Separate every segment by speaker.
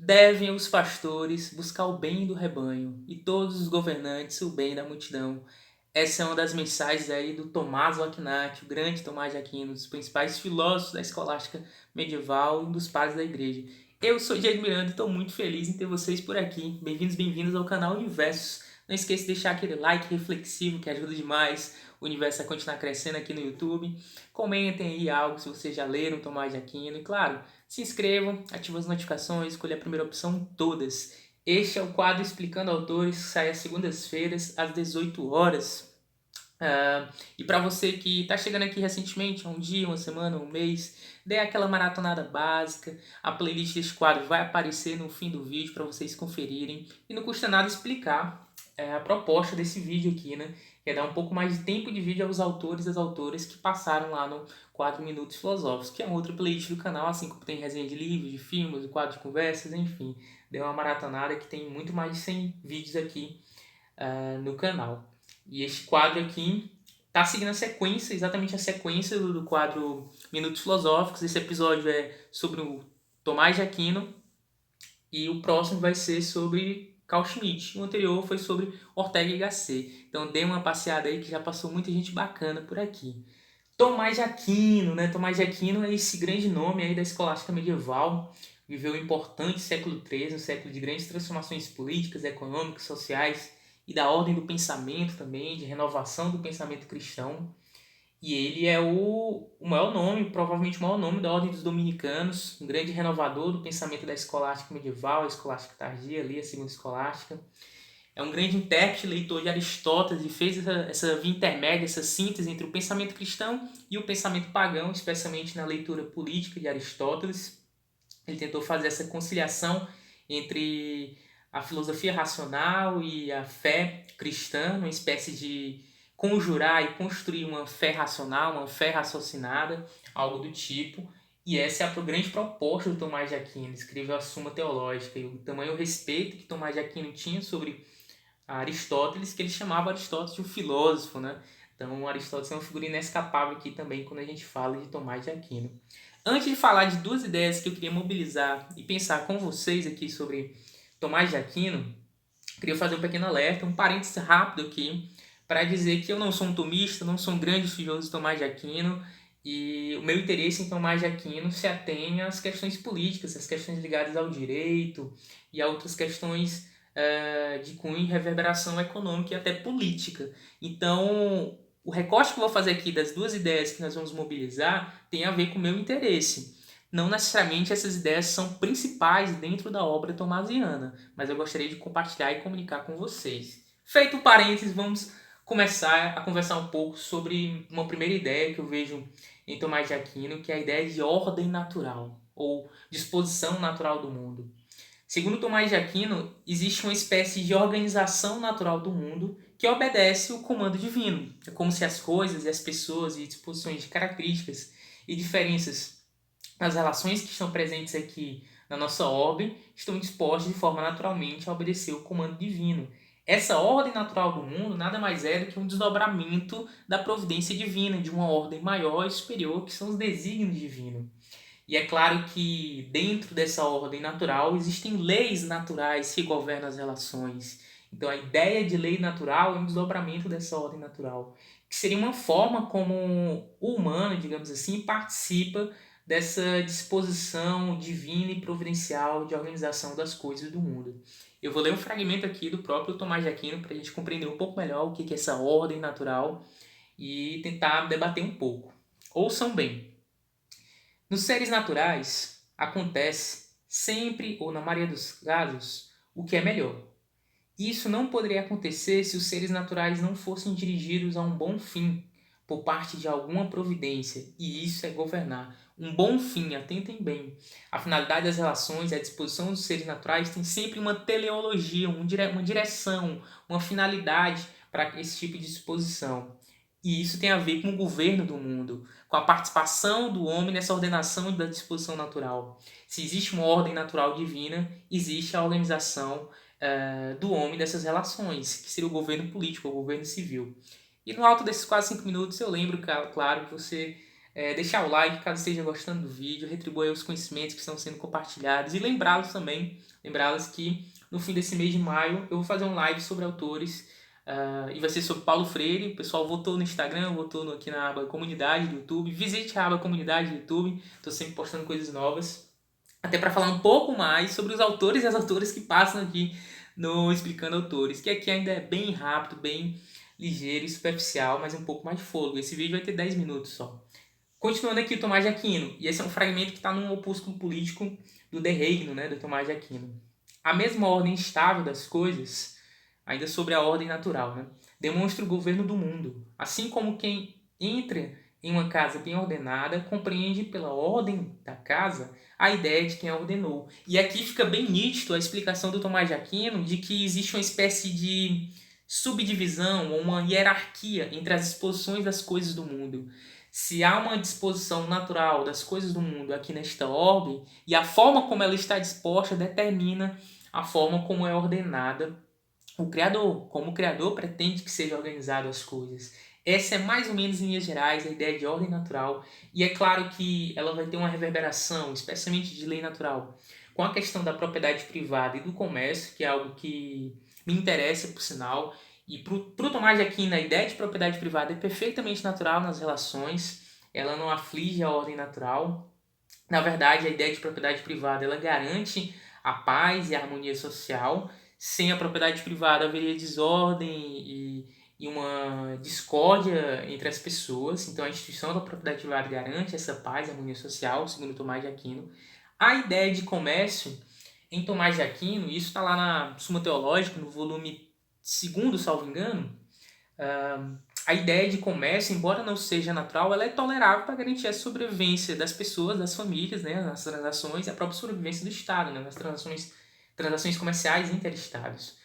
Speaker 1: Devem os pastores buscar o bem do rebanho e todos os governantes o bem da multidão. Essa é uma das mensagens aí do Tomás de Aquino, o grande Tomás de Aquino, um dos principais filósofos da escolástica medieval e um dos padres da igreja. Eu sou Diego Miranda e estou muito feliz em ter vocês por aqui. Bem-vindos, bem-vindas ao canal Universos. Não esqueça de deixar aquele like reflexivo que ajuda demais o universo a continuar crescendo aqui no YouTube. Comentem aí algo se vocês já leram Tomás de Aquino e, claro, se inscrevam, ativem as notificações, escolha a primeira opção, todas. Este é o quadro Explicando Autores, que sai às segundas-feiras, às 18 horas. E para você que está chegando aqui recentemente, há um dia, uma semana, um mês, dê aquela maratonada básica. A playlist deste quadro vai aparecer no fim do vídeo para vocês conferirem. E não custa nada explicar a proposta desse vídeo aqui, né? Que é dar um pouco mais de tempo de vídeo aos autores e às autoras que passaram lá no quadro Minutos Filosóficos, que é uma outra playlist do canal, assim como tem resenha de livros, de filmes, quadro de conversas, enfim. Deu uma maratonada que tem muito mais de 100 vídeos aqui no canal. E este quadro aqui está seguindo a sequência, exatamente a sequência do quadro Minutos Filosóficos. Esse episódio é sobre o Tomás de Aquino e o próximo vai ser sobre Carl Schmitt. O anterior foi sobre Ortega y Gasset. Então dê uma passeada aí que já passou muita gente bacana por aqui. Tomás de Aquino, né? Tomás de Aquino é esse grande nome aí da escolástica medieval. Viveu um importante século XIII, um século de grandes transformações políticas, econômicas, sociais e da ordem do pensamento também, de renovação do pensamento cristão. E ele é o maior nome, provavelmente o maior nome da ordem dos dominicanos, um grande renovador do pensamento da escolástica medieval, a escolástica tardia ali, a segunda escolástica. É um grande intérprete, leitor de Aristóteles e fez essa via intermédia, essa síntese entre o pensamento cristão e o pensamento pagão, especialmente na leitura política de Aristóteles. Ele tentou fazer essa conciliação entre a filosofia racional e a fé cristã, uma espécie de conjurar e construir uma fé racional, uma fé raciocinada, algo do tipo. E essa é a grande proposta do Tomás de Aquino. Ele escreveu a Suma Teológica e o tamanho respeito que Tomás de Aquino tinha sobre Aristóteles, que ele chamava Aristóteles de um filósofo, né? Então, Aristóteles é uma figura inescapável aqui também quando a gente fala de Tomás de Aquino. Antes de falar de duas ideias que eu queria mobilizar e pensar com vocês aqui sobre Tomás de Aquino, queria fazer um pequeno alerta, um parênteses rápido aqui, para dizer que eu não sou um tomista, não sou um grande estudioso de Tomás de Aquino, e o meu interesse em Tomás de Aquino se atém às questões políticas, às questões ligadas ao direito e a outras questões de cunho e reverberação econômica e até política. Então, o recorte que eu vou fazer aqui das duas ideias que nós vamos mobilizar tem a ver com o meu interesse. Não necessariamente essas ideias são principais dentro da obra tomasiana, mas eu gostaria de compartilhar e comunicar com vocês. Feito o parênteses, vamos começar a conversar um pouco sobre uma primeira ideia que eu vejo em Tomás de Aquino, que é a ideia de ordem natural, ou disposição natural do mundo. Segundo Tomás de Aquino, existe uma espécie de organização natural do mundo que obedece o comando divino. É como se as coisas e as pessoas e disposições de características e diferenças nas relações que estão presentes aqui na nossa ordem estão dispostas de forma naturalmente a obedecer o comando divino. Essa ordem natural do mundo nada mais é do que um desdobramento da providência divina, de uma ordem maior e superior, que são os desígnios divinos. E é claro que dentro dessa ordem natural existem leis naturais que governam as relações. Então a ideia de lei natural é um desdobramento dessa ordem natural, que seria uma forma como o humano, digamos assim, participa dessa disposição divina e providencial de organização das coisas do mundo. Eu vou ler um fragmento aqui do próprio Tomás de Aquino para a gente compreender um pouco melhor o que é essa ordem natural e tentar debater um pouco. Ouçam bem. Nos seres naturais, acontece sempre ou na maioria dos casos o que é melhor. Isso não poderia acontecer se os seres naturais não fossem dirigidos a um bom fim por parte de alguma providência, e isso é governar. Um bom fim, atentem bem. A finalidade das relações e a disposição dos seres naturais tem sempre uma teleologia, uma direção, uma finalidade para esse tipo de disposição. E isso tem a ver com o governo do mundo, com a participação do homem nessa ordenação da disposição natural. Se existe uma ordem natural divina, existe a organização do homem dessas relações, que seria o governo político, o governo civil. E no alto desses quase 5 minutos eu lembro, claro, que você deixar o like caso esteja gostando do vídeo, retribuir os conhecimentos que estão sendo compartilhados e lembrá-los que no fim desse mês de maio eu vou fazer um live sobre autores e vai ser sobre Paulo Freire. O pessoal votou no Instagram, votou aqui na aba comunidade do YouTube. Visite a aba comunidade do YouTube, estou sempre postando coisas novas. Até para falar um pouco mais sobre os autores e as autoras que passam aqui no Explicando Autores, que aqui ainda é bem rápido, bem ligeiro e superficial, mas um pouco mais de fôlego. Esse vídeo vai ter 10 minutos só. Continuando aqui o Tomás de Aquino, e esse é um fragmento que está num opúsculo político do De Reino, né, do Tomás de Aquino. A mesma ordem estável das coisas, ainda sobre a ordem natural, né, demonstra o governo do mundo, assim como quem entra em uma casa bem ordenada compreende pela ordem da casa a ideia de quem a ordenou. E aqui fica bem nítido a explicação do Tomás de Aquino de que existe uma espécie de subdivisão ou uma hierarquia entre as disposições das coisas do mundo. Se há uma disposição natural das coisas do mundo aqui nesta orbe, e a forma como ela está disposta determina a forma como é ordenada o Criador. Como o Criador pretende que seja organizado as coisas. Essa é mais ou menos, em linhas gerais, a ideia de ordem natural. E é claro que ela vai ter uma reverberação, especialmente de lei natural, com a questão da propriedade privada e do comércio, que é algo que me interessa, por sinal. E para o Tomás de Aquino, a ideia de propriedade privada é perfeitamente natural nas relações. Ela não aflige a ordem natural. Na verdade, a ideia de propriedade privada ela garante a paz e a harmonia social. Sem a propriedade privada haveria desordem e uma discórdia entre as pessoas. Então, a instituição da propriedade privada garante essa paz e harmonia social, segundo Tomás de Aquino. A ideia de comércio, em Tomás de Aquino, isso está lá na Suma Teológica, no volume 2º, salvo engano, a ideia de comércio, embora não seja natural, ela é tolerável para garantir a sobrevivência das pessoas, das famílias, né, nas transações, e a própria sobrevivência do Estado, né, nas transações comerciais interestados.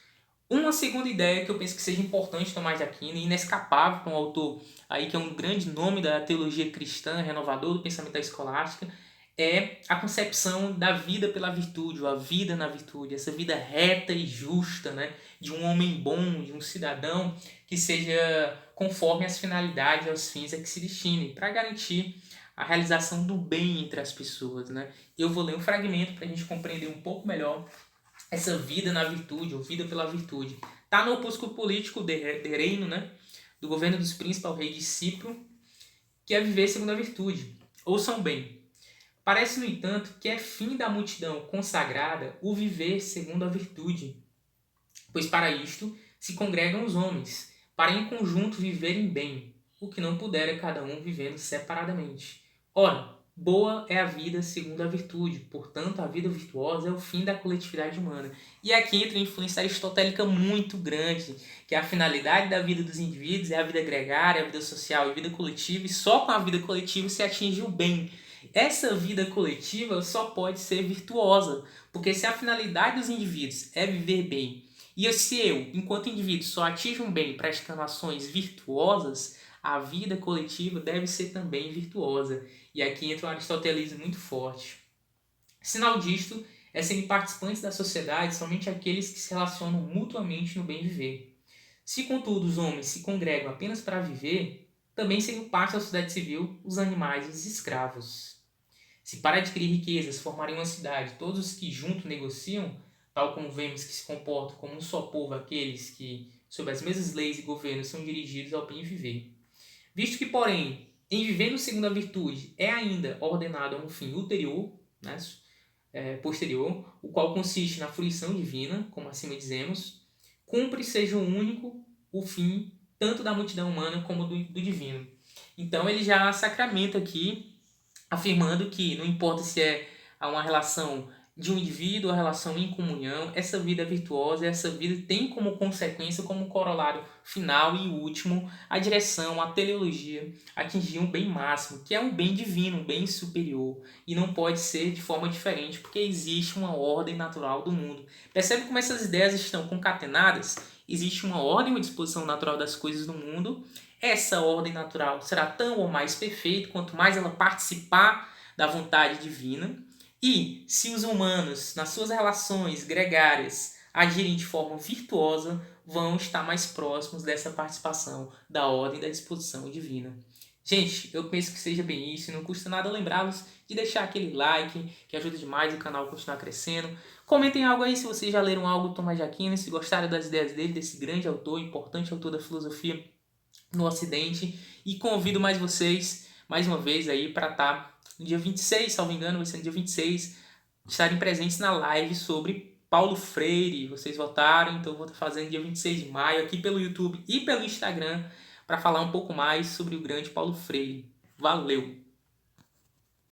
Speaker 1: Uma segunda ideia que eu penso que seja importante Tomás de Aquino e inescapável para um autor aí que é um grande nome da teologia cristã, renovador do pensamento da escolástica, é a concepção da vida pela virtude, ou a vida na virtude, essa vida reta e justa, né, de um homem bom, de um cidadão que seja conforme as finalidades e aos fins a que se destine, para garantir a realização do bem entre as pessoas. Né? Eu vou ler um fragmento para a gente compreender um pouco melhor essa vida na virtude, ou vida pela virtude. Está no opúsculo político de Reino, né, do governo dos príncipes ao rei discípulo, que é viver segundo a virtude. Ouçam bem. Parece, no entanto, que é fim da multidão consagrada o viver segundo a virtude, pois para isto se congregam os homens, para em conjunto viverem bem, o que não pudera cada um vivendo separadamente. Ora, boa é a vida segundo a virtude, portanto a vida virtuosa é o fim da coletividade humana. E aqui entra uma influência aristotélica muito grande, que a finalidade da vida dos indivíduos é a vida gregária, a vida social e a vida coletiva, e só com a vida coletiva se atinge o bem. Essa vida coletiva só pode ser virtuosa, porque se a finalidade dos indivíduos é viver bem, e se eu, enquanto indivíduo, só atinjo um bem praticando ações virtuosas, a vida coletiva deve ser também virtuosa. E aqui entra um aristotelismo muito forte. Sinal disto é serem participantes da sociedade somente aqueles que se relacionam mutuamente no bem viver. Se, contudo, os homens se congregam apenas para viver, também seriam parte da sociedade civil os animais e os escravos. Se para adquirir riquezas formarem uma cidade todos os que junto negociam, tal como vemos que se comportam como um só povo aqueles que, sob as mesmas leis e governos, são dirigidos ao bem viver. Visto que, porém, em vivendo segundo a virtude é ainda ordenado a um fim ulterior, né, posterior, o qual consiste na fruição divina, como acima dizemos, cumpre seja o único o fim tanto da multidão humana como do divino. Então ele já sacramenta aqui, afirmando que não importa se é uma relação de um indivíduo, a relação em comunhão, essa vida é virtuosa, essa vida tem como consequência, como corolário final e último, a direção, a teleologia, atingir um bem máximo, que é um bem divino, um bem superior, e não pode ser de forma diferente, porque existe uma ordem natural do mundo. Percebe como essas ideias estão concatenadas? Existe uma ordem, uma disposição natural das coisas do mundo. Essa ordem natural será tão ou mais perfeita quanto mais ela participar da vontade divina. E se os humanos, nas suas relações gregárias, agirem de forma virtuosa, vão estar mais próximos dessa participação da ordem da disposição divina. Gente, eu penso que seja bem isso, não custa nada lembrá-los de deixar aquele like, que ajuda demais o canal a continuar crescendo. Comentem algo aí se vocês já leram algo do Tomás de Aquino, se gostaram das ideias dele, desse grande autor, importante autor da filosofia no Ocidente. E convido mais vocês, mais uma vez, aí para estar no dia 26, salvo engano, vai ser no dia 26, estarem presentes na live sobre Paulo Freire. Vocês votaram, então eu vou estar fazendo dia 26 de maio aqui pelo YouTube e pelo Instagram para falar um pouco mais sobre o grande Paulo Freire. Valeu!